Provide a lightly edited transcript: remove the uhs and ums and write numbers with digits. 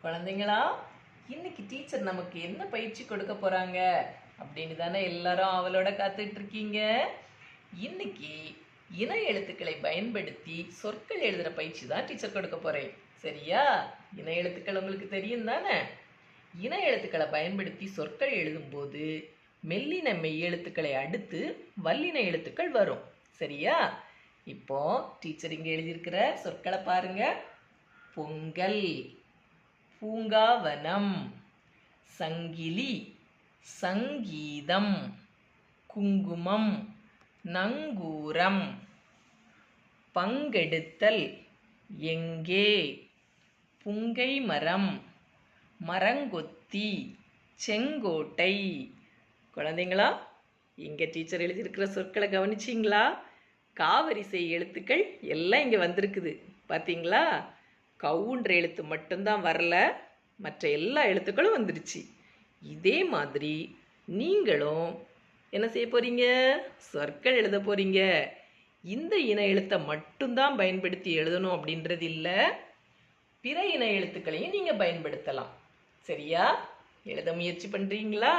குழந்தைங்களா, இன்னைக்கு டீச்சர் நமக்கு என்ன பயிற்சி கொடுக்க போறாங்க அப்படின்னு தானே எல்லாரும் அவளோட காத்துட்டு இருக்கீங்க. இன்னைக்கு இன எழுத்துக்களை பயன்படுத்தி சொற்கள் எழுதுற பயிற்சி தான் டீச்சர் கொடுக்க போறேன். சரியா? இன எழுத்துக்கள் உங்களுக்கு தெரியும் தானே? இன எழுத்துக்களை பயன்படுத்தி சொற்கள் எழுதும்போது மெல்லின மெய் எழுத்துக்களை அடுத்து வல்லின எழுத்துக்கள் வரும். சரியா? இப்போ டீச்சர் இங்க எழுதியிருக்கிற சொற்களை பாருங்க. பொங்கல், பூங்காவனம், சங்கிலி, சங்கீதம், குங்குமம், நங்கூரம், பங்கெடுத்தல், எங்கே, புங்கை மரம், மரங்கொத்தி, செங்கோட்டை. குழந்தைங்களா, இங்கே டீச்சர் எழுதியிருக்கிற சொற்களை கவனிச்சிங்களா? காவரிசை எழுத்துக்கள் எல்லாம் இங்கே வந்திருக்குது. பார்த்தீங்களா? கவுன்ற எழுத்து மட்டும்தான் வரல, மற்ற எல்லா எழுத்துக்களும் வந்துடுச்சு. இதே மாதிரி நீங்களும் என்ன செய்ய போறீங்க? சொற்கள் எழுத போறீங்க. இந்த இன எழுத்தை மட்டும்தான் பயன்படுத்தி எழுதணும் அப்படின்றது இல்லை, பிற இன எழுத்துக்களையும் நீங்கள் பயன்படுத்தலாம். சரியா? எழுத முயற்சி பண்ணுறீங்களா?